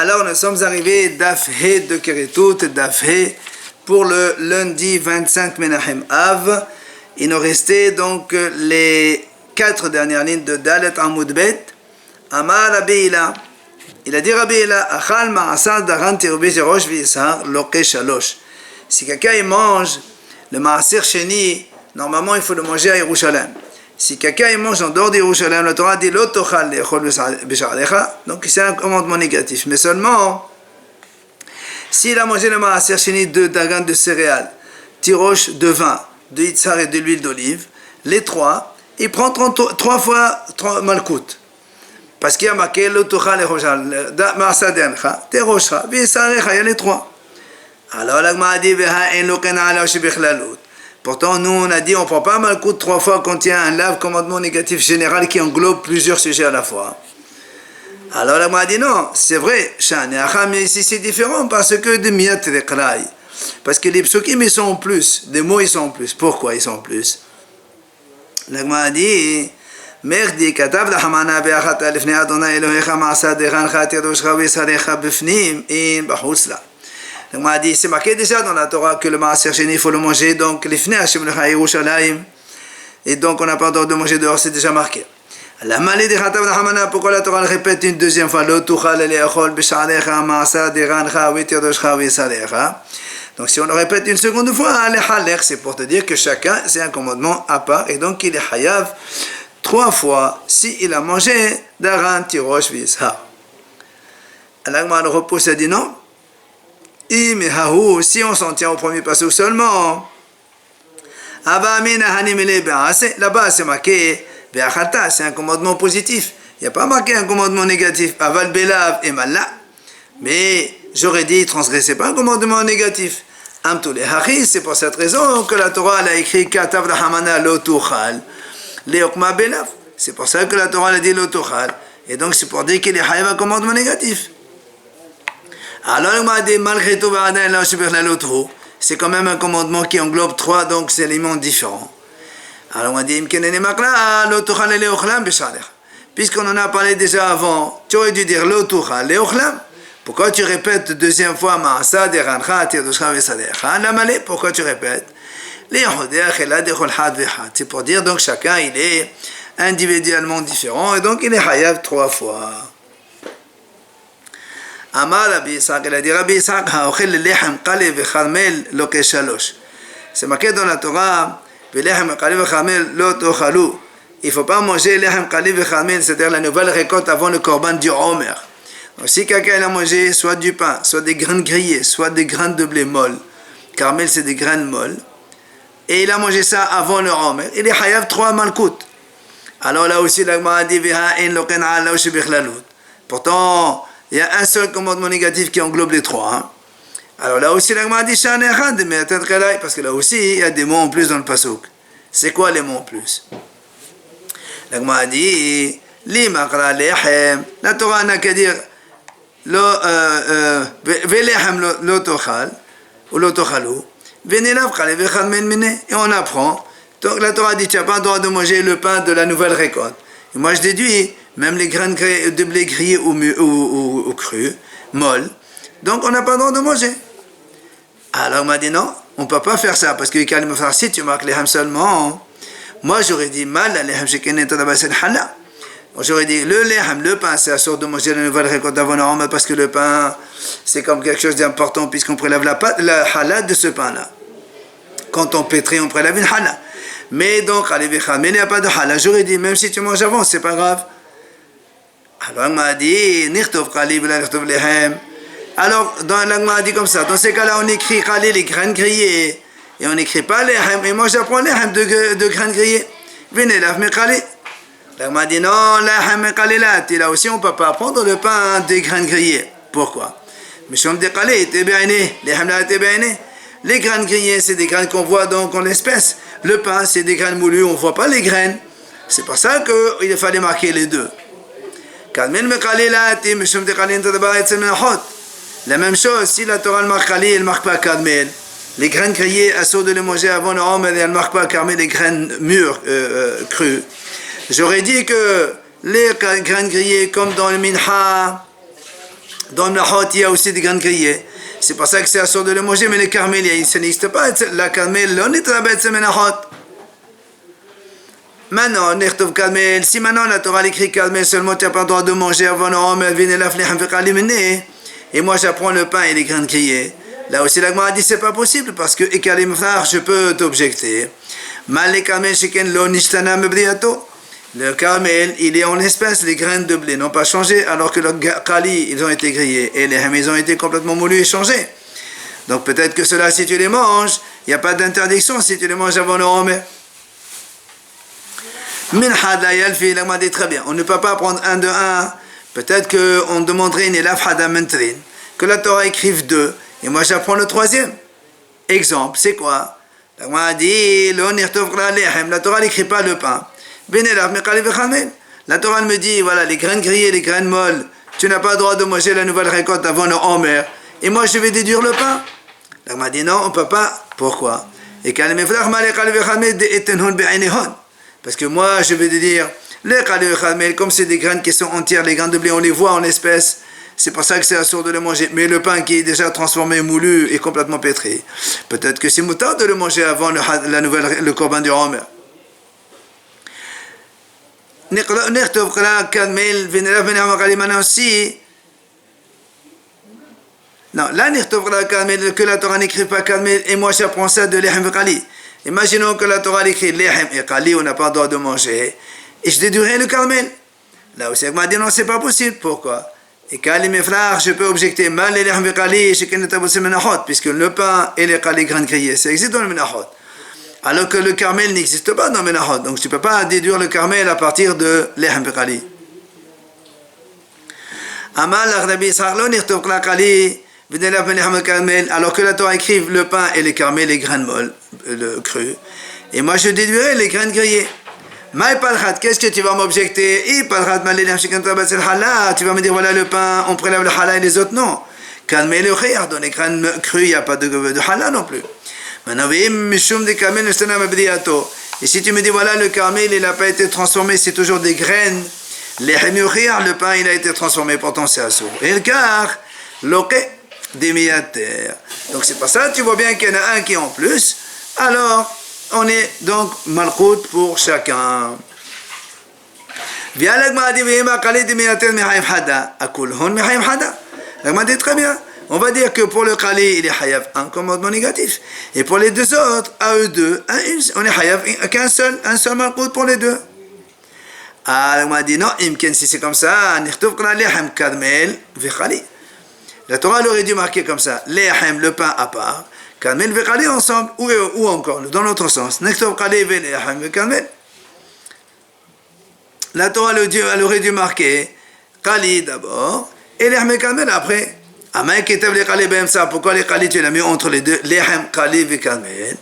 Alors nous sommes arrivés Daf He de Keretut, Daf He pour le lundi 25 Menachem Av. Il nous restait donc les 4 dernières lignes de Dalet Amud Bet. Amar Rabbi Hila. Il a dit Rabbi Hila, Achal ma'asar daran terubi zerosh v'yisar loke shalosh. Si quelqu'un mange le ma'asir sheni, normalement il faut le manger à Yerushalem. Si quelqu'un mange en dehors d'Yerushalem, la Torah dit l'otochal lechol b'sha'alecha, donc c'est un commandement négatif. Mais seulement, s'il a mangé le ma'aser sheni de dagan de céréales, tirosh de vin, de yitzhar et de l'huile d'olive, les trois, il prend 3 fois 3 malkout. Parce qu'il y a marqué l'otochal lechol ma'aser dencha, teroshcha, v'yisarecha, il y a les 3. Alors la Gemara dit veha en loken ala shebichlalut. Pourtant, nous, on a dit, on ne prend pas malkout 3 fois quand il y a un lave commandement négatif général qui englobe plusieurs sujets à la fois. Alors, la m'a dit non, c'est vrai, mais ici c'est différent parce que de miyat rekrai. Parce que les psukim, ils sont en plus, des mots, ils sont en plus. Pourquoi ils sont en plus? La m'a dit, merdi katav lahamana be'achat alifnei Adonai Elohecha ma'asa derancha tiroshcha v'yisarecha b'fnim in b'chutzla. Donc, on a dit, c'est marqué déjà dans la Torah que le maaser sheni, il faut le manger, donc l'ifnei Hashem lecha Yerushalayim, et donc on n'a pas le droit de manger dehors, c'est déjà marqué. La malé de Khatav Nahamana, pourquoi la Torah le répète une deuxième fois, lo tuchal le'achol b'sha'alecha ma'asa derancha v'tiroshcha v'yisarecha. Donc si on le répète une seconde fois, le'halech, c'est pour te dire que chacun, c'est un commandement à part, et donc il est hayav 3 fois s'il a mangé daran, tirosh, v'yishar. Alors, le repousse a dit non. Si on s'en tient au premier passage seulement, là-bas c'est marqué, c'est un commandement positif. Il n'y a pas marqué un commandement négatif. Aval belav et malla. Mais j'aurais dit, transgressez pas un commandement négatif. C'est pour cette raison que la Torah a écrit Katav Rahamana lo tuchal leokma belav. C'est pour ça que la Torah a dit lo tuchal. Et donc c'est pour dire qu'il est haïv un commandement négatif. Alors il m'a dit malgré tout c'est quand même un commandement qui englobe 3 donc c'est éléments différents. Alors on m'a dit puisqu'on en a parlé déjà avant, tu aurais dû dire pourquoi tu répètes deuxième fois pourquoi tu répètes? C'est pour dire donc chacun il est individuellement différent et donc il est hayav 3 fois. Amar Rabbi Yitzhak, il a dit Rabbi Yitzhak, ha'ochel lechem kalev v'charmel lo keshalosh. C'est marqué dans la Torah, v'lechem kalev v'charmel lo tochalu. Il ne faut pas manger lechem kalev v'charmel, c'est-à-dire la nouvelle récolte avant le korban du Omer. Donc si quelqu'un a mangé soit du pain, soit des graines grillées, soit des graines de blé molles, carmel c'est des graines molles, et il a mangé ça avant le Omer, il est hayav 3 malkout. Alors là aussi, la Gemara dit v'ha en loken ala shebichlalut. Pourtant, il y a un seul commandement négatif qui englobe les 3. Hein. Alors là aussi, la Gemara dit parce que là aussi, il y a des mots en plus dans le pasuk. C'est quoi les mots en plus? La Gemara dit la Torah n'a qu'à dire velechem lo tochal ou lo tochalu venelav kalev v'echad men mine. Et on apprend. Donc la Torah dit tu n'as pas le droit de manger le pain de la nouvelle récolte. Et moi je déduis même les graines de blé grillées ou crues, molles. Donc on n'a pas le droit de manger. Alors on m'a dit non, on ne peut pas faire ça, parce que quand il me fait si tu marques les ham seulement, moi j'aurais dit mal, les ham shekenet adabasel hala. J'aurais dit le leham, le pain, c'est la sorte de manger la nouvelle récolte avant le parce que le pain, c'est comme quelque chose d'important, puisqu'on prélève la halal de ce pain-là. Quand on pétrit, on prélève une halal. Mais donc, mais il n'y a pas de halal. J'aurais dit, même si tu manges avant, c'est pas grave. Alors, on m'a dit, alors, dans la m'a dit comme ça, dans ces cas-là, on écrit khalil, les graines grillées, et on n'écrit pas les hem, et moi j'apprends les hem de graines grillées. Venez là, mais khalil. La m'a dit, non, la hem et khalilat, et là aussi, on ne peut pas apprendre le pain des graines grillées. Pourquoi? Mais si on me dit khalil, t'es bien né, les hem là, t'es bien né. Les graines grillées, c'est des graines qu'on voit donc en espèce. Le pain, c'est des graines moulues, on ne voit pas les graines. C'est pour ça qu'il fallait marquer les deux. La même chose, si la Torah marque Khalil, elle ne marque pas Karmel. Les graines grillées, elles sont de les manger avant le Homer, et elle ne marque pas Karmel, les graines mûres, crues. J'aurais dit que les graines grillées, comme dans le Minha, Dans le Nahot, il y a aussi des graines grillées. C'est pour ça que c'est assuré de le manger, mais les carmel, ça n'existe pas. La carmel, on est à la Nahot. Maintenant, si maintenant la Torah écrit carmel seulement, tu n'as pas le droit de manger avant le Omer, et moi j'apprends le pain et les graines grillées. Là aussi, la Gemara dit c'est pas possible parce que Ekalim frère, je peux t'objecter. Le carmel, il est en espèce, les graines de blé n'ont pas changé, alors que le kali, ils ont été grillés et les hem, ils ont été complètement moulus et changés. Donc peut-être que cela, si tu les manges, il n'y a pas d'interdiction si tu les manges avant le Omer. Minhad la yalfi, la Gemara dit très bien. On ne peut pas prendre un de un. Peut-être qu'on demanderait une elaf hadamentrin, que la Torah écrive deux, et moi j'apprends le troisième. Exemple, c'est quoi? La Gemara dit, la Torah n'écrit pas le pain. La Torah me dit, voilà, les graines grillées, les graines molles, tu n'as pas le droit de manger la nouvelle récolte avant le Omer, et moi je vais déduire le pain. La Gemara dit, non, on ne peut pas. Pourquoi? Parce que moi je vais dire, les khalil, comme c'est des graines qui sont entières, les graines de blé, on les voit en espèces. C'est pour ça que c'est assourd de le manger. Mais le pain qui est déjà transformé, moulu, est complètement pétri. Peut-être que c'est moutard de le manger avant le korban du Omer. Non, là, que la Torah n'écrit pas Kadmel, et moi j'apprends ça de Lehem et Kali. Imaginons que la Torah écrit Lehem et Kali, on n'a pas le droit de manger. Et je déduirai le carmel. Là aussi, elle m'a dit non, c'est pas possible. Pourquoi? Et Kali, mes frères, je peux objecter mal les lehm kali, puisque le pain et les kali graines grillées, ça existe dans le menachot. Alors que le carmel n'existe pas dans le menachot. Donc tu ne peux pas déduire le carmel à partir de lehm kali. Alors que la Torah écrive le pain et les carmel, les graines molles, le cru. Et moi je déduirai les graines grillées. Qu'est-ce que tu vas m'objecter? Tu vas me dire voilà le pain, on prélève le halal et les autres non. Calmez le khayr, dans les graines crues, il n'y a pas de halal non plus. Et si tu me dis voilà le carmel, il n'a pas été transformé, c'est toujours des graines. Le pain il a été transformé, pourtant c'est assourd. Et le car, donc c'est pas ça, tu vois bien qu'il y en a un qui est en plus. Alors, on est donc malchout pour chacun. La Gemara dit très bien. On va dire que pour le Kali, il est Hayav un commandement négatif. Et pour les deux autres, à eux deux, on est Hayav qu'un seul, un seul malchout pour les deux. La Gemara dit non, si c'est comme ça, la Torah aurait dû marquer comme ça, Lehem, le pain à part. Kalmel ve Kali ensemble, ou encore, dans l'autre sens. Nektov Kali ve Lehem ve Kalmel. La Torah elle aurait dû marquer Kali d'abord, et Lehem ve Kalmel après. Amay Ketav le Kali be'em ça, pourquoi les Kali tu l'as mis entre les deux, Lehem Kali ve Kalmel.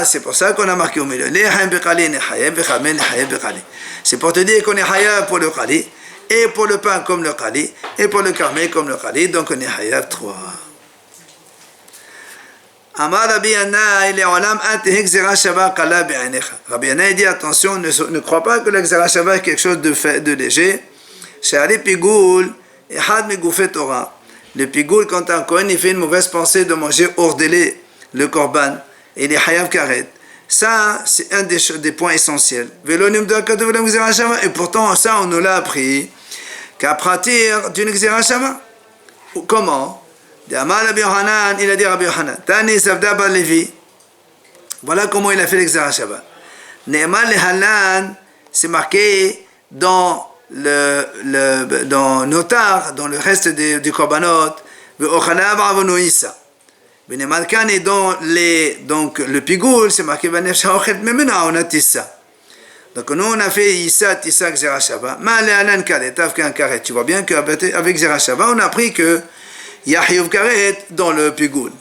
C'est pour ça qu'on a marqué au milieu. Lehem ve Kali ne Hayab ve Kalmel ne Hayab ve Kali. C'est pour te dire qu'on est Hayab pour le Kali, et pour le pain comme le Kali, et pour le Kalmel comme le Kali, donc on est Hayab 3. Amar Rabbi Yana, il est olam ateh gzera shava kala be'anecha. Rabbi Yana dit attention, ne crois pas que le gzera shava est quelque chose de léger. Shari pigoul et had megoufet Torah. Le pigoul, quand un Kohen il fait une mauvaise pensée de manger hors délai le korban et les hayav karet. Ça, c'est un des points essentiels. Et pourtant, ça, on nous l'a appris qu'à partir d'une gzera shava. Comment? Rabbi Yohanan, il a dit Rabbi Yohanan, Tani Savda bar Levi. Voilà comment il a fait l'exera Shabbat. Ne'eman le Halan, c'est marqué dans Notar, dans le reste du Korbanot, Ve'ochanav avono Issa. Ne'eman kan est dans donc le pigoul, c'est marqué Vanef Sha'ochet Memena Onatissa. Donc nous on a fait Issa, Tissa, Gzera Shabbat. Ma le Halan karet, Tav qu'un karet. Tu vois bien qu'avec Gzera Shabbat, on a appris que Yahiyuv karet dans le pigoul.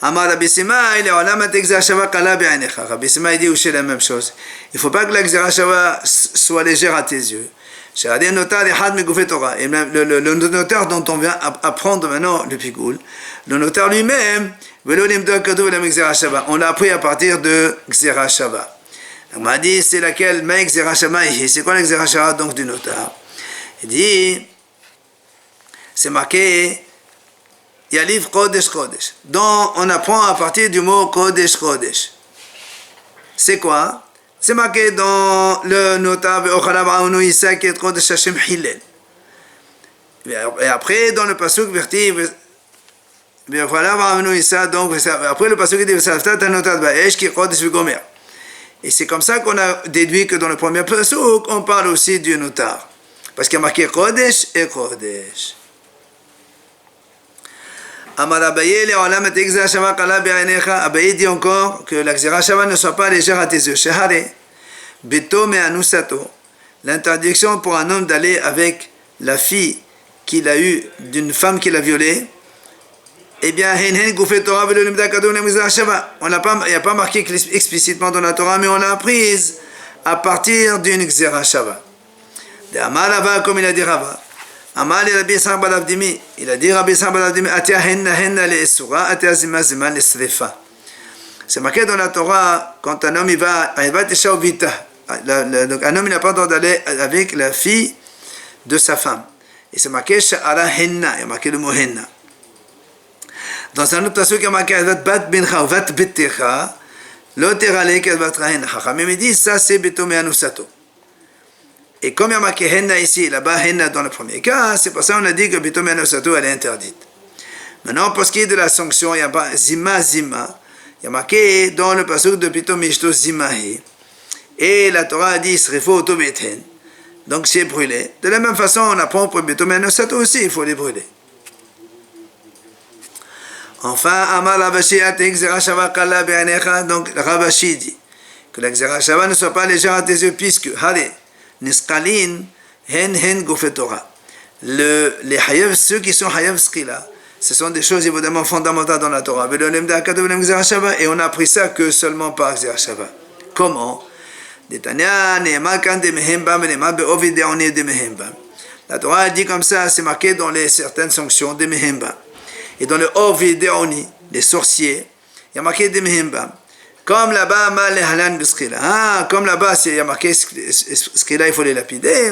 Amar Rabbi Sima, il est olam at gzera shava kala be'anecha. Rabbi Sima il dit aussi la même chose. Il ne faut pas que la gzera shava soit légère à tes yeux. Shadi notar ehad megufet Torah. Et le notaire dont on vient apprendre maintenant le pigoul, le notaire lui-même, velo nimdor kadou la gzera shava. On l'a appris à partir de gzera shava. On m'a dit c'est laquelle mais gzera shava. C'est quoi la gzera shava donc du notaire? Il dit, c'est marqué Yaliv Kodesh Kodesh. Donc on apprend à partir du mot Kodesh Kodesh. C'est quoi? C'est marqué dans le notable Ochalav Aunu Isa qui est Kodesh Hashem Hillel. Et après dans le pasuk verti Ochalav Aunu Isa, donc après le pasuk dit Vesaftat Anotat Baesh qui est Kodesh Vigomer. Et c'est comme ça qu'on a déduit que dans le premier pasuk on parle aussi du notar. Parce qu'il y a marqué Kodesh et Kodesh. Amar Abaye le olam et Gzera Shava kala be'ainecha. Abaye dit encore que la Gzera Shava ne soit pas légère à tes yeux. Shehare beto me'anusato. L'interdiction pour un homme d'aller avec la fille qu'il a eue d'une femme qu'il a violée. Eh bien, hen hen goufet Torah velo limda kadon le Gzera Shava. Il n'y a pas marqué explicitement dans la Torah, mais on l'a apprise à partir d'une Gzera Shava. De Amar Rava, comme il a dit Rava. Amar le Rabbi Yisrael bar Avdimi, il a dit Rabbi Yisrael bar Avdimi, atia henna le esura, atia zima zima le srefa. C'est marqué dans la Torah, quand un homme il va tesha vita, donc un homme il n'a pas le droit d'aller avec la fille de sa femme. Et c'est marqué sha'ara henna, il y a marqué le mot henna. Dans un autre passage il y a marqué vat bat bincha, vat bettecha, lo terale ket vatra henna. Chachamim il dit ça c'est beto me'anusato. Et comme il y a marqué henna ici, là-bas henna dans le premier cas, c'est pour ça qu'on a dit que Bito Me'anusato elle est interdite. Maintenant, pour ce qui est de la sanction, il y a pas zima zima, il y a marqué dans le passage de Bito Mishto zimahi. Et la Torah a dit srefo oto beten. Donc c'est brûlé. De la même façon, on apprend pour Bito Me'anusato aussi, il faut les brûler. Enfin, Amar Ravashi ate Gzera Shava kala be'ainecha. Donc Ravashi dit que la Gzera Shava ne soit pas légère à tes yeux, puisque, allez, Nisqalin, hen gofet Torah. Les hayav, ceux qui sont hayav skila, ce sont des choses évidemment fondamentales dans la Torah. Et on a appris ça que seulement par Gzera Shava. Comment? La Torah a dit comme ça, c'est marqué dans les certaines sanctions des mehemba. Et dans le Ovi Deoni, les sorciers, il y a marqué des mehemba. Comme là-bas, comme là-bas, il y a marqué skila, il faut les lapider.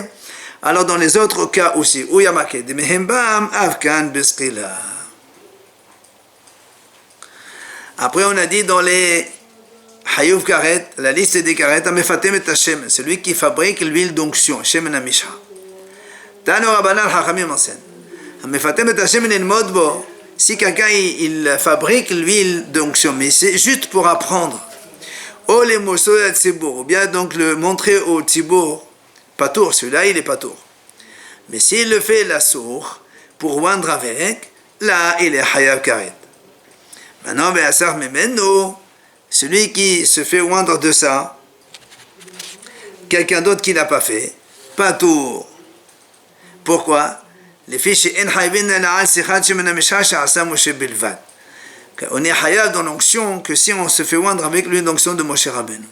Alors dans les autres cas aussi, où il y a marqué de mehembam avkan beskila. Après, on a dit dans les hayuv karet, la liste des karet, amefatem et Hashem, celui qui fabrique l'huile d'onction, shemen amisha. Tano rabanan hachamim enseigne. Amefatem et Hashem n'enmod bo. Si quelqu'un il fabrique l'huile d'onction, mais c'est juste pour apprendre, ou les morceaux de tzibour, ou bien donc le montrer au tzibour, patour, celui-là il est patour. Mais s'il le fait la sourd, pour oindre avec, là il est hayav karet. Maintenant, be'asar memeno, celui qui se fait oindre de ça, quelqu'un d'autre qui l'a pas fait, patour. Pourquoi? Les fiches on est hayav dans l'onction que si on se fait oindre avec l'huile d'onction de Moshe Rabbeinu.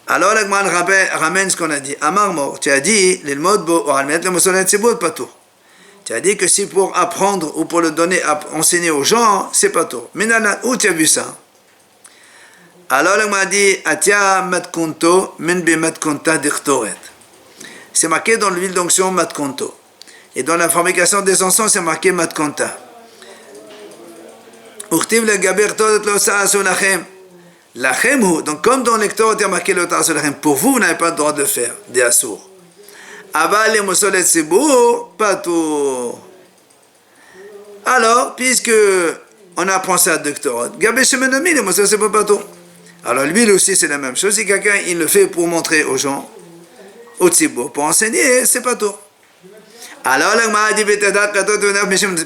Alors l'Agman ramène ce qu'on a dit. Amar Mor, tu as dit tu as dit que si pour apprendre ou pour le donner, enseigner aux gens, c'est pas tout. Mais où tu as vu ça? Alors l'Agman a dit Atia matkunto min be matkunta dichtoret. C'est marqué dans l'huile d'onction matkonto. Et dans la fabrication des encens, c'est marqué matkonta. Urtiv le gaber todet lo sa'asu lachem. Lachem hu. Donc comme dans l'ector, il y a marqué lo sa'asu lachem. Pour vous, vous n'avez pas le droit de faire des assours. Aval le mosolet sibur, pas tout. Alors, puisque on apprend ça à doctorat, gaber shemenami, le mosolet sibur, pas tout. Alors l'huile aussi, c'est la même chose. Si quelqu'un, il le fait pour montrer aux gens, au tzibour, pour enseigner, c'est pas tout. Alors,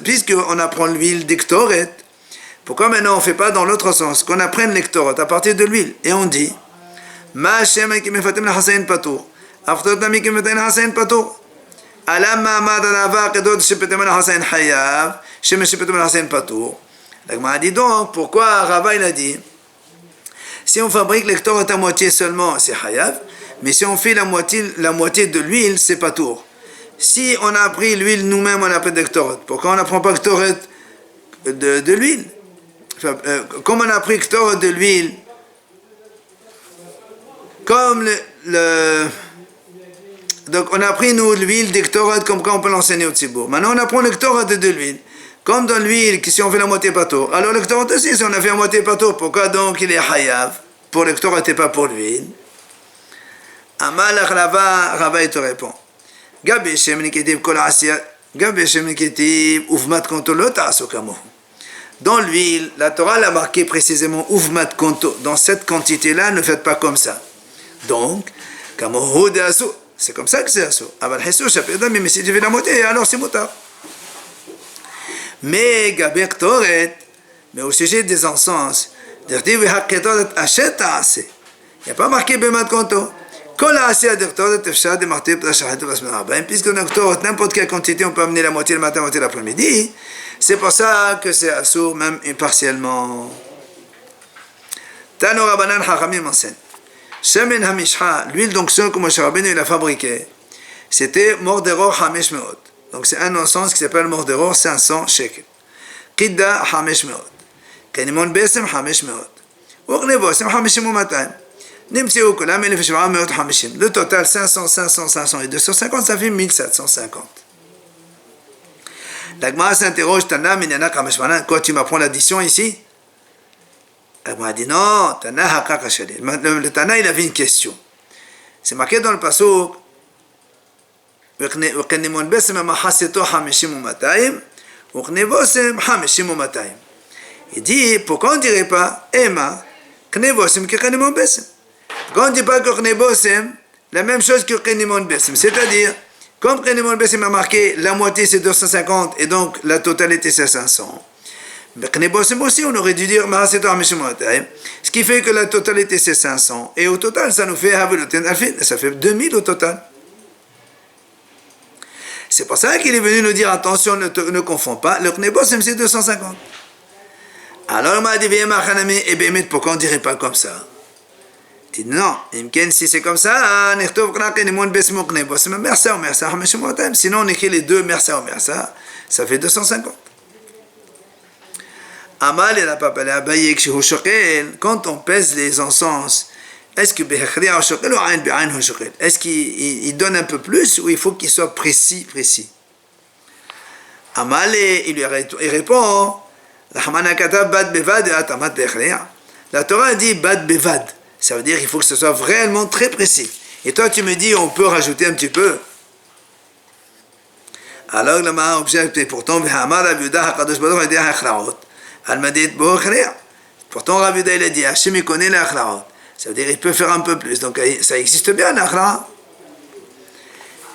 puisqu'on apprend l'huile d'ectoret, pourquoi maintenant on ne fait pas dans l'autre sens, qu'on apprenne l'ectoret à partir de l'huile, et on dit, Ma Shem qui me fatem la hasayn patour, Aftotam qui me fatem la hasayn patour, Alam Ma'amad Alava Kedot Shepetem la hasayn hayav, Shem Shepetem la hasayn patour. L'agma a dit donc, pourquoi Rava il a dit, si on fabrique l'ectoret à moitié seulement, c'est hayav, mais si on fait la moitié de l'huile, c'est patour. Si on a pris l'huile nous-mêmes, on a pris d'ectoret. Pourquoi on n'apprend pas d'ectoret de l'huile? Comme on a pris d'ectoret de l'huile, comme Donc on a appris nous l'huile des Ktorat comme quoi on peut l'enseigner au Tzibour. Maintenant on apprend le Ktorat de l'huile. Comme dans l'huile, si on fait la moitié pato. Alors le Ktorat aussi, si on a fait la moitié pato, pourquoi donc il est Hayav pour le Ktorat et pas pour l'huile? Amal Rava, Rava il te répond. Gabi Shem Niketiv Kol Asya, Gabi Shem Niketiv Uvmat Konto Lo Ta'asu Kamohu. Dans l'huile, la Torah l'a marqué précisément Uvmat Konto. Dans cette quantité-là, ne faites pas comme ça. Donc, Kamohu de Asu. C'est comme ça que c'est Asu. Aval Hesou, Shapedam, mais si tu fais la moitié, alors c'est motard. Mais Gabi Ktoret, mais au sujet des encens, il n'y a pas marqué Bemat Konto. Puisque dans n'importe quelle quantité, on peut amener la moitié le matin, la moitié l'après-midi. C'est pour ça que c'est assourd, même partiellement. Tano Rabbanan Hachamim enseigne. Shemen Hamishcha, l'huile d'onction que Moshe Rabbeinu a fabriquée, c'était Mordero Hamesh Meot. Donc c'est un encens qui s'appelle Mordero, 500 shekels. Qidda Hamesh Meot. Kanimon Besem Hamesh Meot. Uqnebosem Hameshim Umatayim. Le total 500, 500, 500 et 250, ça fait 1750. La Gemara s'interroge, quoi tu m'apprends l'addition ici? La Gemara dit non, le Tana il avait une question. C'est marqué dans le pasuk, il dit, pourquoi on ne dirait pas Ema, Knevosim ke Knemon Besem? Quand on ne dit pas que Knebosem, la même chose que Knemon Besem, c'est-à-dire, comme Knemon Besem a marqué la moitié c'est 250 et donc la totalité c'est 500, mais Knebosem aussi on aurait dû dire ce qui fait que la totalité c'est 500 et au total ça nous fait ça fait 2000 au total. C'est pour ça qu'il est venu nous dire attention, ne confonds pas, le Knebosem c'est 250. Alors il m'a dit pourquoi on ne dirait pas comme ça? Il dit non, si c'est comme ça, sinon on écrit les deux mersa ou mersa, ça fait 250. Amal il n'a pas parlé à Baye quand on pèse les encens, est-ce que est-ce qu'il donne un peu plus ou il faut qu'il soit précis? Amal il répond la Torah dit bad bevad. Ça veut dire qu'il faut que ce soit vraiment très précis. Et toi, tu me dis, on peut rajouter un petit peu. Alors, le Maha objecte, pourtant, pourtant, Rabbi Yehuda, il a dit, Hachem, il connaît l'achlaot. Ça veut dire qu'il peut faire un peu plus. Donc, ça existe bien, l'achlaot.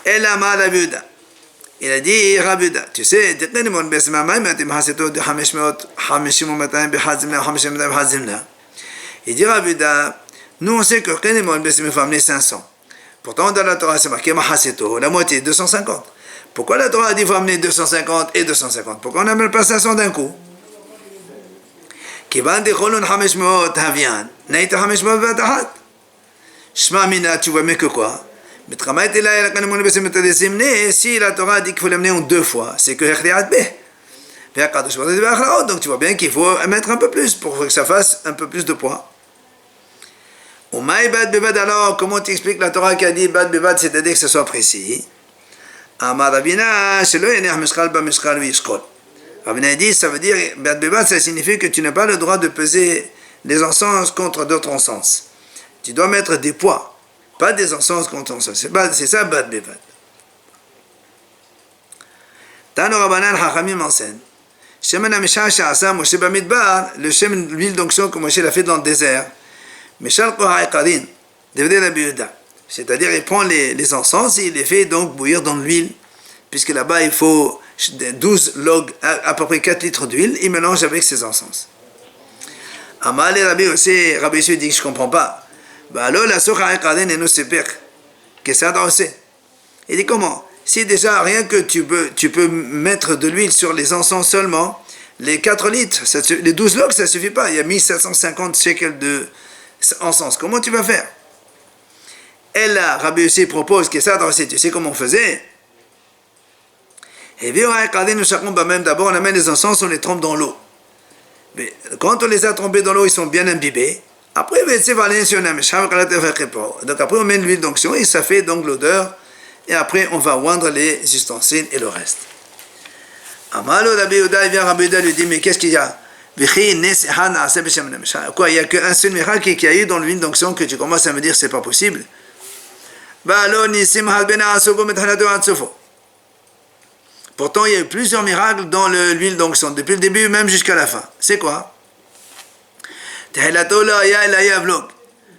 Et la Maha Rabbi Yehuda. Il a dit, Rabbi Yehuda, tu sais, il dit Rabbi Yehuda, nous on sait que Knemon Besem il faut amener 500. Pourtant dans la Torah c'est marqué Mahaseto, la moitié, 250. Pourquoi la Torah a dit qu'il faut amener 250 et 250? Pourquoi on n'amène pas 500 d'un coup? Kivan de Cholon Hameshmot Havian, Naïta Hameshmot Vatahat. Shma Mina, tu vois mieux que quoi? Mais Tramaït est là, Knemon Besem est désimné, si la Torah dit qu'il faut l'amener en deux fois, c'est que Hechriat B. Donc tu vois bien qu'il faut mettre un peu plus pour que ça fasse un peu plus de poids. Alors, comment tu expliques la Torah qui a dit bad bevad, c'est-à-dire que ce soit précis? Rabina dit, ça veut dire, bad bevad, ça signifie que tu n'as pas le droit de peser les encens contre d'autres encens. Tu dois mettre des poids, pas des encens contre encens. C'est ça bad bevad. Tano Rabbanan Hachamim enseigne. Shemen Amisha Sha'asa Moshe Bamidbar, le shemen, l'huile d'onction que Moshe l'a fait dans le désert. Meshal Koha Ekarin, devenait Rabbi Yehuda. C'est-à-dire, il prend les encens et il les fait donc bouillir dans l'huile. Puisque là-bas, il faut 12 logs, à peu près 4 litres d'huile, il mélange avec ses encens. Amal et Rabbi aussi, Rabbi Yossi dit que je ne comprends pas. Alors, la Socha Ekarin et nous séper. Qu'est-ce que ça doit aussi? Il dit comment? Si déjà rien que tu peux mettre de l'huile sur les encens seulement, les 4 litres, les 12 logs, ça ne suffit pas. Il y a 1750 shekels de encens. Comment tu vas faire? Et là, Rabbi Yossi propose que ça, tu sais comment on faisait? Et bien, d'abord, on amène les encens, on les trempe dans l'eau. Mais quand on les a trempés dans l'eau, ils sont bien imbibés. Après, donc après, on met l'huile d'onction et ça fait donc l'odeur et après on va oindre les ustensiles et le reste. Amalo Rabbi Yehuda, il vient Rabbi Yehuda lui dit, mais qu'est-ce qu'il y a? Quoi, il n'y a qu'un seul miracle qui a eu dans l'huile d'onction que tu commences à me dire c'est pas possible. Pourtant, il y a eu plusieurs miracles dans l'huile d'onction, depuis le début même jusqu'à la fin. C'est quoi?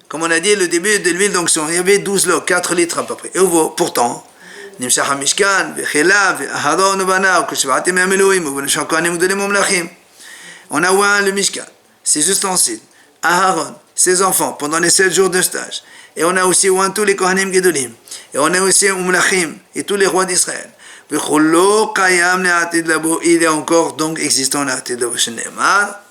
Comme on a dit, le début de l'huile d'onction, il y avait 12 lots, 4 litres à peu près. Et pourtant, on a oint le Mishkan, ses ustensiles, Aharon, ses enfants pendant les 7 jours de stage. Et on a aussi oint tous les Kohanim Gedolim. Et on a aussi Umlachim et tous les rois d'Israël. Il est encore donc existant l'Atid Labo Shenemar.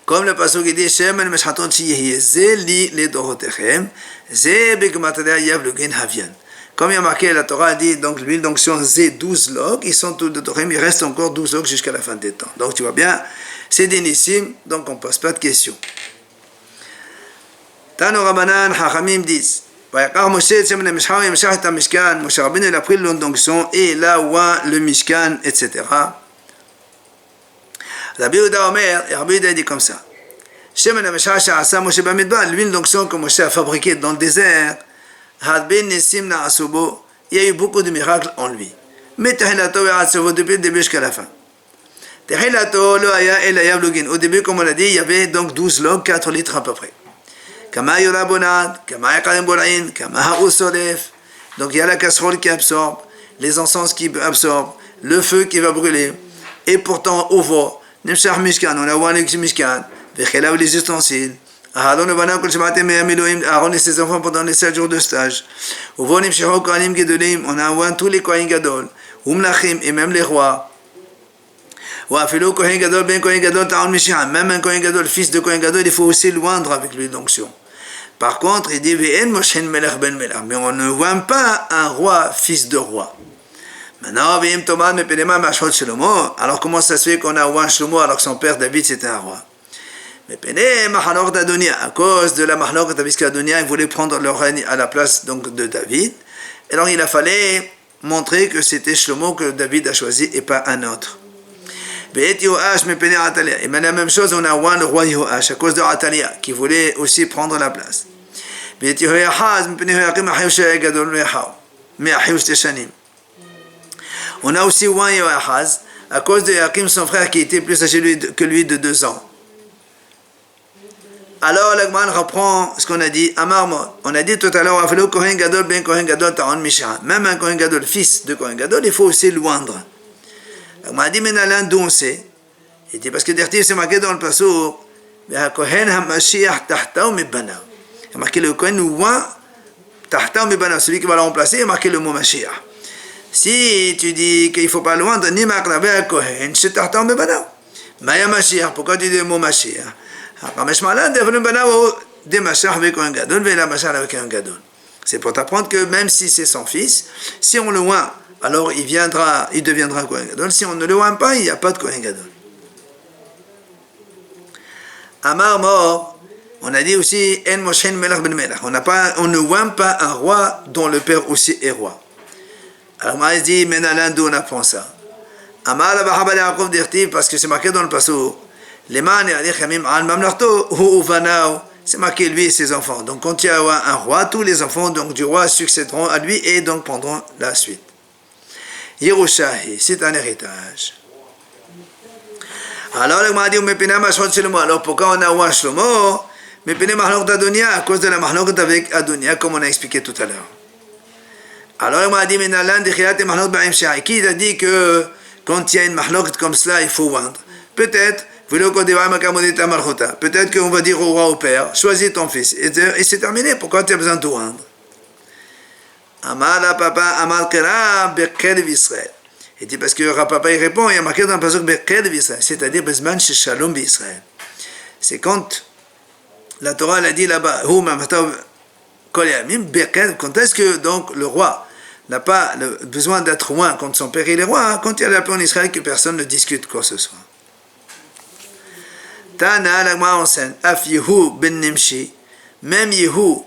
Comme le passage dit, Shemen Meshaton Shiyehi, Zeli le Dorotechem, Ze Begmatria Yavlugin Havian. Comme il y a marqué, la Torah dit, donc l'huile d'onction, c'est 12 logs, ils sont tous de Torem, il reste encore 12 logs jusqu'à la fin des temps. Donc tu vois bien, c'est d'énissime, donc on ne pose pas de questions. Tano Rabbanan, Hachamim disent, Moshe Rabbeinu il a pris l'huile d'onction et il a oint le Mishkan, etc. Rabbi Yehuda Omer, et Rabbi Yehuda dit comme ça, l'huile d'onction que Moshe a fabriquée dans le désert, il y a eu beaucoup de miracles en lui. Mais depuis le début jusqu'à la fin. Au début, comme on l'a dit, il y avait donc 12 logs, 4 litres à peu près. Donc il y a la casserole qui absorbe, les encens qui absorbent, le feu qui va brûler. Et pourtant, au vent, on a oint le Mishkan, les ustensiles. Aaron et ses enfants pendant les 7 jours de stage. On a oint tous les Kohen Gadol, et même les rois. Même un Kohen Gadol, fils de Kohen Gadol, il faut aussi l'oindre avec l'huile d'onction. Par contre, il dit, mais on ne oint pas un roi, fils de roi. Maintenant, alors comment ça se fait qu'on a oint Shlomo alors que son père David c'était un roi? Mais à cause de la Mahlok d'Adonia, il voulait prendre le règne à la place donc de David. Et alors il a fallu montrer que c'était Shlomo que David a choisi et pas un autre. Et même la même chose, on a oint le roi Yehoash à cause de Atalia, qui voulait aussi prendre la place. On a aussi oint Yehoahaz à cause de Yakim, son frère, qui était plus âgé que lui de 2 ans. Alors, l'Agman reprend ce qu'on a dit, Amar, on a dit tout à l'heure, même un Kohen Gadol, fils de Kohen Gadol, il faut aussi l'oindre. L'Agman a dit, mais d'où on sait? Il dit, parce que derrière, c'est marqué dans le passage, il y a marqué le Kohen oint, celui qui va le remplacer, il a marqué le mot Mashiach. Si tu dis qu'il ne faut pas l'oindre, ni marqué à Kohen, c'est Tahtaou Mebana. Maya Mashiach, pourquoi tu dis le mot Mashiach? C'est pour t'apprendre que même si c'est son fils, si on le oint, alors il deviendra Kohen Gadol. Si on ne le oint pas, il n'y a pas de Kohen Gadol. Amar mort, on a dit aussi En Moshen Melach ben Melach. On ne oint pas un roi dont le père aussi est roi. Alors Maïs dit, mais d'où on apprend ça? Amar Abba Yaakov dirti, parce que c'est marqué dans le passage. C'est marqué lui et ses enfants. Donc quand il y a un roi, tous les enfants donc, du roi succéderont à lui et donc prendront la suite. Yerushahi, c'est un héritage. Alors pourquoi on a oint Shlomo? À cause de la mahlok avec Adonia, comme on a expliqué tout à l'heure. Alors il m'a dit, qui a dit que quand il y a une mahlok comme cela, il faut oindre? Peut-être qu'on va dire au roi, au père, choisis ton fils. Et c'est terminé. Pourquoi tu as besoin de tout rendre? Amar papa, Amar Kera, Bekev Israël. Il dit parce que papa il répond, il y a marqué dans le passage Bekev Israël, c'est-à-dire Bezman Shalom Israël. C'est quand la Torah l'a dit là-bas, quand est-ce que donc le roi n'a pas besoin d'être loin quand son père il est roi, quand il y a la paix en Israël que personne ne discute quoi que ce soit. Tana, la enseigne, Af Yehu ben Nimshi, même Yehu,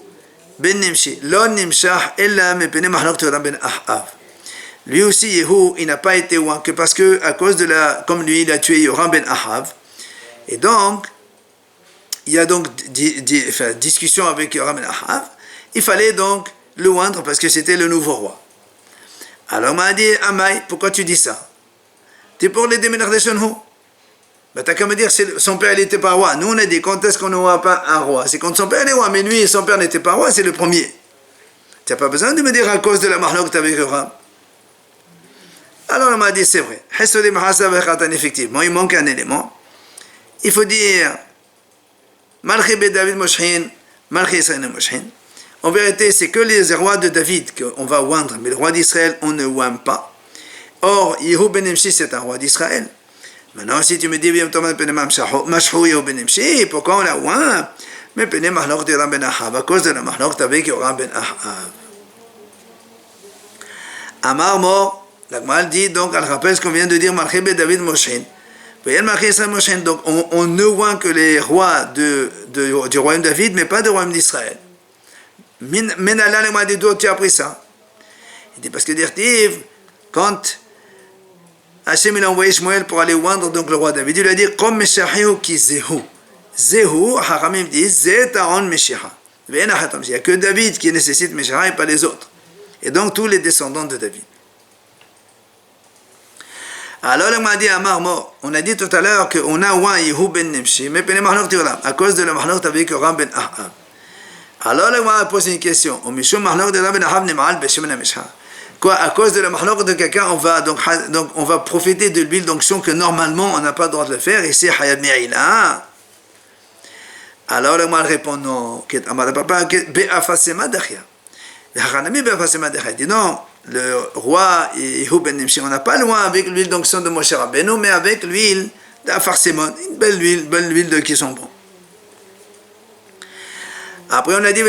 ben Nimshi, Lo Nimshah, Ella Mepene Mahlok Yoram ben Ahav. Lui aussi, Yehou, il n'a pas été loin que parce que, à cause de comme lui, il a tué Yoram ben Ahav. Et donc, il y a donc discussion avec Yoram ben Ahav. Il fallait donc le oindre parce que c'était le nouveau roi. Alors, m'a dit, Amai, pourquoi tu dis ça? T'es pour les déménager de Shonhu? Ben, t'as qu'à me dire, son père, il n'était pas roi. Nous, on a dit, quand est-ce qu'on ne voit pas un roi? C'est quand son père est roi, mais lui, son père n'était pas roi, c'est le premier. Tu n'as pas besoin de me dire à cause de la mahlok avec Yoram. Alors, on m'a dit, c'est vrai. Effectivement, il manque un élément. Il faut dire, Malchi ben David Moshin, Malchi Israël Moshin. En vérité, c'est que les rois de David qu'on va oindre, mais le roi d'Israël, on ne oint pas. Or, Yehou ben Nimshi, c'est un roi d'Israël. Maintenant, si tu me dis, pourquoi on la oint? Mais Pene Mahlok de Yoram ben Ahav, à cause de la mahlok avec Yoram ben Ahav. Amar Mor, la Gmal dit, donc, elle rappelle ce qu'on vient de dire, Malchi ben David Moshin. Donc, on ne oint que les rois du royaume de David, mais pas du royaume d'Israël. Menala le m'a dit, d'où tu as appris ça? Il dit, parce que d'Irtiv, quand Hachem il a envoyé Shmuel pour aller oindre donc le roi David, il lui a dit, comme Meshahihu ki Zehu. Zehu, Haramim dit, Zet Aaron Meshiha. Il n'y a que David qui nécessite Meshiha et pas les autres. Et donc tous les descendants de David. Alors, on m'a dit à Marmor, on a dit tout à l'heure qu'on a oint Yehou ben Nimshi, mais Pene Mahlok Yoram, à cause de la mahlok avec Yoram ben Ahav. Alors, on m'a posé une question. Quoi, à cause de la mahlok de quelqu'un, on va profiter de l'huile d'onction que normalement on n'a pas le droit de le faire, et c'est Hayab Me'ila. Alors, on m'a répondu non. Il dit non, le roi Yehou ben Nimshi, on n'a pas loin avec l'huile d'onction de Moshe Rabbeinu, mais avec l'huile d'Afarsemon, une belle huile de qui sont bons. Après on a dit,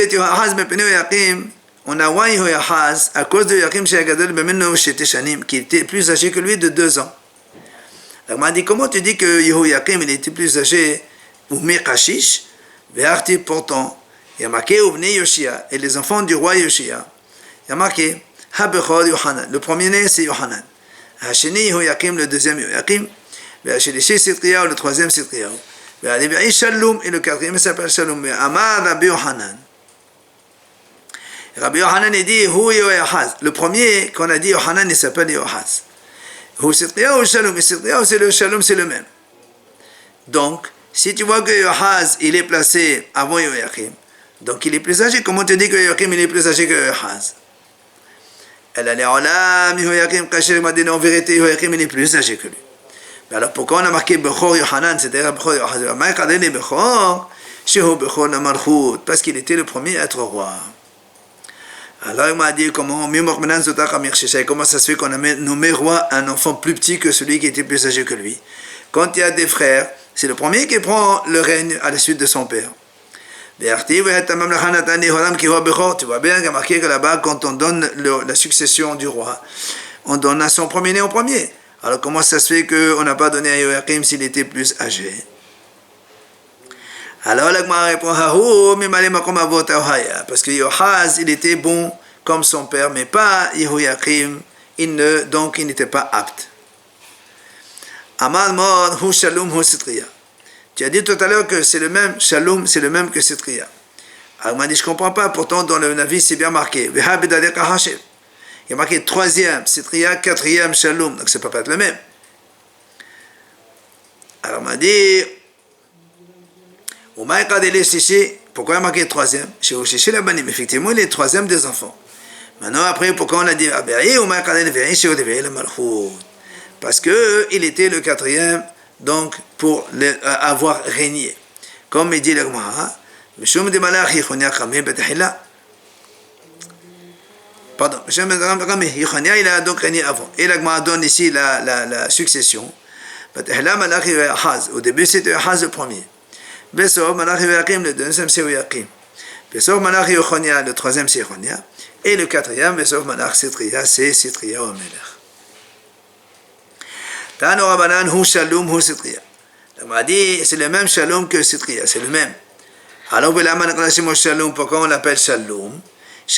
on a oint Yehoyahaz à cause de Yakim qui était plus âgé que lui de 2 ans. Alors on m'a dit, comment tu dis que Yehoyakim il était plus âgé, ou Mekashish, Ve'arti pourtant, il y a marqué Uvnei Yoshia, et les enfants du roi Yoshia, il y a marqué Habechor Yohanan, le premier-né c'est Yohanan, Hasheni Yehoyakim, le deuxième Yehoyakim, Ve'ashelishi Sitriyahu, le troisième Sitriyahu, Ve'alevi Shalom, et le quatrième s'appelle Shalom, Amar Rabbi Yohanan. Rabbi Yohanan il dit Hu Yoahaz, le premier qu'on a dit Yohanan il s'appelle Yoahaz. Hu Sitriyahu Shalom, et Sitriyahu c'est le Shalom, c'est le même. Donc, si tu vois que Yoahaz il est placé avant Yoachim, donc il est plus âgé, comment tu dis que Yoachim il est plus âgé que Yoahaz? Elle a l'air là, Yoachim, Kacher m'a dit en vérité, Yoachim il est plus âgé que lui. Mais alors pourquoi on a marqué Bechor Yohanan, c'est-à-dire Bechor Yoahaz? Bechor, Shehu Bechor Namalchut, parce qu'il était le premier à être roi. Alors il m'a dit comment ça se fait qu'on a nommé roi un enfant plus petit que celui qui était plus âgé que lui. Quand il y a des frères, c'est le premier qui prend le règne à la suite de son père. Tu vois bien qu'il y a marqué que là-bas, quand on donne la succession du roi, on donne à son premier-né en premier. Alors comment ça se fait qu'on n'a pas donné à Yoachim s'il était plus âgé? Alors l'Agma répond, parce que Yoahaz, il était bon comme son père, mais pas Yehoyakim, donc il n'était pas apte. Amal Mod, Hu Shalom, Hu Sitriya. Tu as dit tout à l'heure que c'est le même, Shalom, c'est le même que Sitriya. Alors il m'a dit, je ne comprends pas, pourtant dans le Navi c'est bien marqué. Il y a marqué 3e Sitriya, 4e Shalom, donc ça ne peut pas être le même. Alors il m'a dit, pourquoi il a marqué 3e? Effectivement, il est 3e des enfants. Maintenant, après, pourquoi on a dit parce qu'il était le 4e, donc pour avoir régné. Comme il dit le Gemara, pardon, il a donc régné avant. Et la Gemara donne ici la succession. Au début, c'était Ahaz le premier. Besov, Malach Yoachim, le deuxième c'est Yoachim. Besov, Malach Yochonia, le troisième c'est Yochonia. Et le quatrième, Besov, Malach Sitriya, c'est Sitriya au Melech. Tano Rabbanan, Hu Shalom, Hu Sitriya. On m'a dit, c'est le même Shalom que Sitriya, c'est le même. Alors, pourquoi on l'appelle Shalom?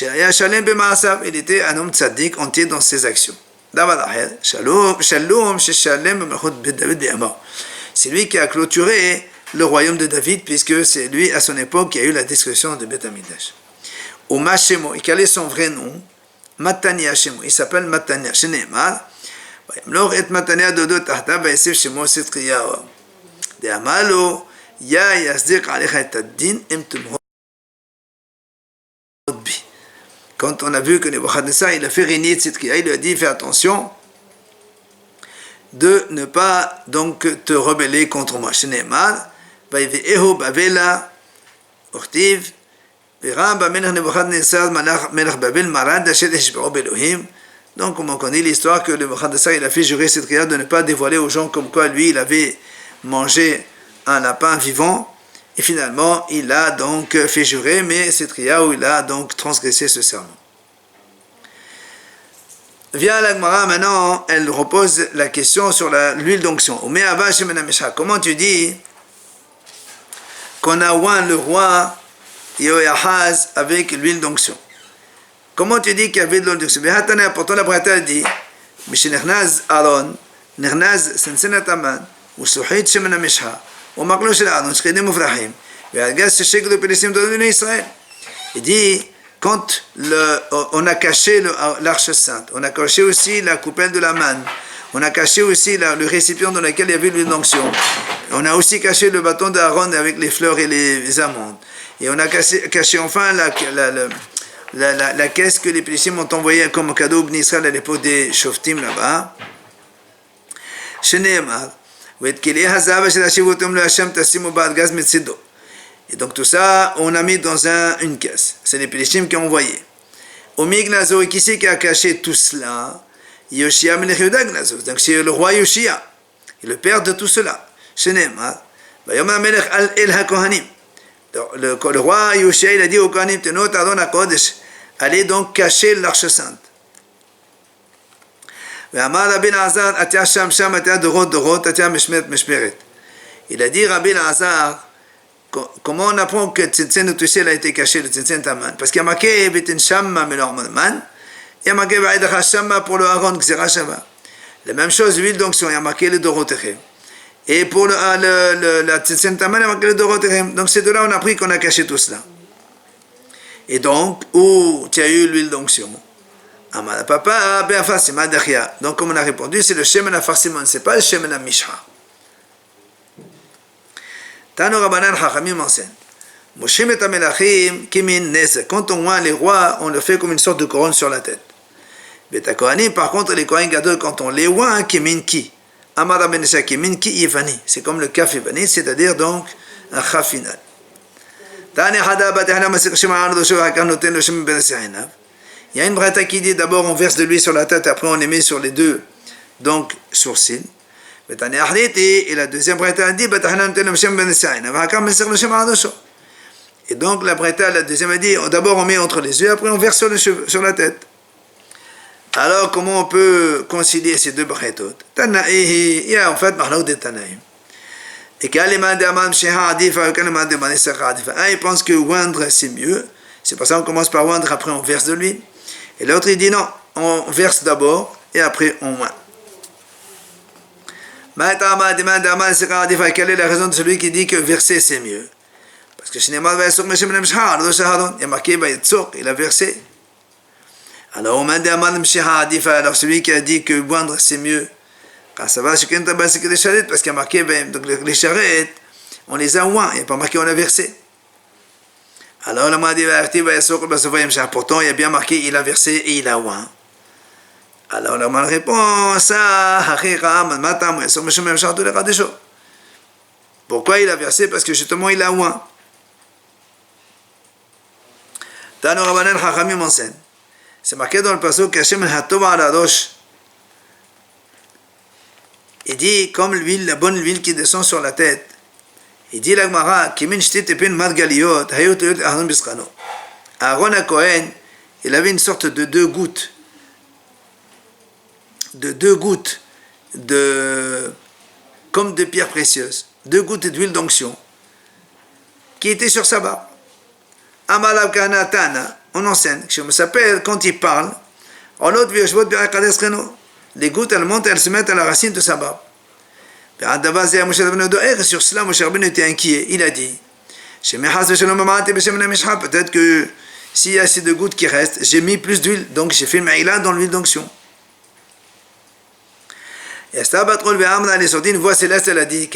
Il était un homme tzaddik entier dans ses actions. C'est lui qui a clôturé le royaume de David, puisque c'est lui, à son époque, qui a eu la destruction de Beth Amikdash. Ou Mashemo, et quel est son vrai nom? Matania Shemo, il s'appelle Matania. Shene'emar, Vayamloch et Matania dodo tahta vayasif Shemo Sitriyahu. De'amalo, ya yasdik alecha et ad-din im tumhod bi. Quand on a vu que Nebuchadnezzar, il a fait régner Tzidkiya, il lui a dit, fais attention de ne pas donc te rebeller contre moi. Shene'emar, Vayeve'ehu bavela, urtiv, donc, comme on connaît l'histoire que le Nebuchadnezzar il a fait jurer Tzidkiya de ne pas dévoiler aux gens comme quoi lui il avait mangé un lapin vivant, et finalement il a donc fait jurer, mais Tzidkiya il a donc transgressé ce serment. Via la Gemara maintenant, elle repose la question sur l'huile d'onction. Comment tu dis qu'on a oint le roi Yehoyahaz avec l'huile d'onction? Comment tu dis qu'il y avait de l'huile d'onction? Pourtant la Braïta dit Mishnechnaz Aaron, Nechnaz Sensenat Aman, ou Suhit Shemen HaMishha, ou Maklo Shel Aaron, Shchedim Ufrahim, Ve'algas Shek de Pélissim de Israël. Il dit quand on a caché l'arche sainte, on a caché aussi la coupelle de la manne, on a caché aussi le récipient dans lequel il y avait l'huile d'onction, on a aussi caché le bâton d'Aaron avec les fleurs et les amandes. Et on a caché enfin la caisse que les Pélissim ont envoyée comme cadeau au Bnei Israël à l'époque des Shoftim là-bas. Et donc tout ça, on a mis dans une caisse. C'est les Pélissim qui ont envoyé. Au Mignazo, et qui c'est qui a caché tout cela? Yoshia Melech Yehuda Gnazo. Donc c'est le roi Yoshia, le père de tout cela. Shenemar, Vayom Melech al El HaKohanim. Le roi Yoshia, il a dit au Kohanim, Tenot Adon HaKodesh, allez donc cacher l'arche sainte. Il a dit Rabbi Elazar, comment on apprend que Tzintzen Utussel a été caché, le Tzintzen Taman? Parce qu'il y a marqué Betin Shamma Melorman, il y a marqué Vaïdacha Shamma pour le Aaron Gzera Shava. La même chose, l'huile d'onction, il y a marqué le Dorotechem. Et pour la Tzintzen Taman, il y a marqué le Dorotechem. Donc c'est de là on a appris qu'on a caché tout cela. Et donc, où tu as eu l'huile d'onction? Amala Papa, Be'afar Simon Dachia. Donc comme on a répondu, c'est le Shemen Afar Simon, c'est pas le Shemen Amishha. Tano Rabbanan Chachamim enseigne. Moshemet Amelachim Kimin Nez. Quand on oint les rois, on le fait comme une sorte de couronne sur la tête. Beta Kohanim, par contre, les Kohanim Gadol, quand on les oint, Kimin Ki. Amara Benesha Kimin Ki Yevani. C'est comme le kaf Yevani, c'est-à-dire donc un kha final. Tane Hada Batehana Masik Shema Ardosho Hakam Noten Loshem Ben Seinav. Il y a une braïta qui dit d'abord on verse de l'huile sur la tête, après on les met sur les deux donc sourcils. Et la deuxième braïta a dit et donc la braïta, la deuxième a dit d'abord on met entre les yeux, après on verse sur la tête. Alors comment on peut concilier ces deux braïtot? Il y a en fait Mahlouk de Tanaïm. Et il pense que oindre c'est mieux, c'est pour ça qu'on commence par oindre, après on verse de l'huile. Et l'autre il dit non, on verse d'abord et après on oint. Quelle est la raison de celui qui dit que verser c'est mieux? Parce que il y a marqué il a versé. Alors celui qui a dit que boindre c'est mieux, parce qu'il y a marqué donc les charrettes, on les a oints, il n'y a pas marqué on a versé. Alors la m'a dit pourtant il y a bien marqué il a versé et il a oint. Alors la m'a répond ça. Pourquoi il a versé? Parce que justement il a oint. Tano Rabbanan Chachamim enseigne. C'est marqué dans le passage qu'Hashem Hatov ala Rosh. Il dit comme l'huile, la bonne huile qui descend sur la tête. Il dit la Gemara, Kimin shtit epin madgaliot, hayot yot Aaron biskano. Aaron à Cohen, il avait une sorte de deux gouttes comme de pierres précieuses, 2 gouttes d'huile d'onction qui était sur sa barbe. Amalav Kanatana, on enseigne, je me s'appelle quand il parle, les gouttes elles montent, elles se mettent à la racine de sa barbe. Sur cela, Moshe Rabbeinu était inquiet. Il a dit, peut-être que s'il y a assez de gouttes qui restent, j'ai mis plus d'huile, donc j'ai fait le maïla dans l'huile d'onction. Et elle est sortie une voix céleste, elle a dit,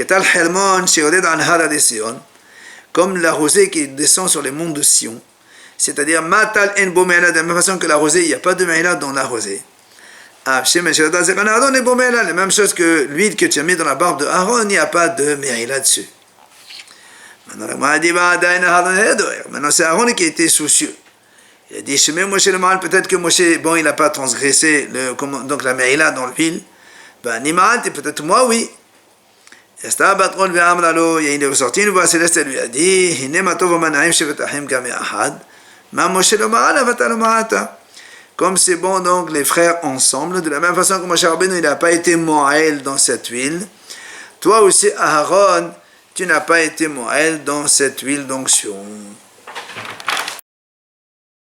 comme la rosée qui descend sur les monts de Sion, c'est-à-dire matal en bo meila, de la même façon que la rosée, il n'y a pas de meila dans la rosée. La même chose que l'huile que tu as mis dans la barbe de Aaron, il n'y a pas de meila dessus. Maintenant c'est Aaron qui était soucieux. Il a dit, peut-être que Moshe, bon, il n'a pas transgressé donc la meila dans l'huile. Peut-être moi, oui. Il est sorti une voix céleste, elle lui a dit, comme c'est bon donc les frères ensemble, de la même façon que Moshe Rabbeinu n'a pas été moël dans cette huile, toi aussi Aaron, tu n'as pas été moël dans cette huile d'onction.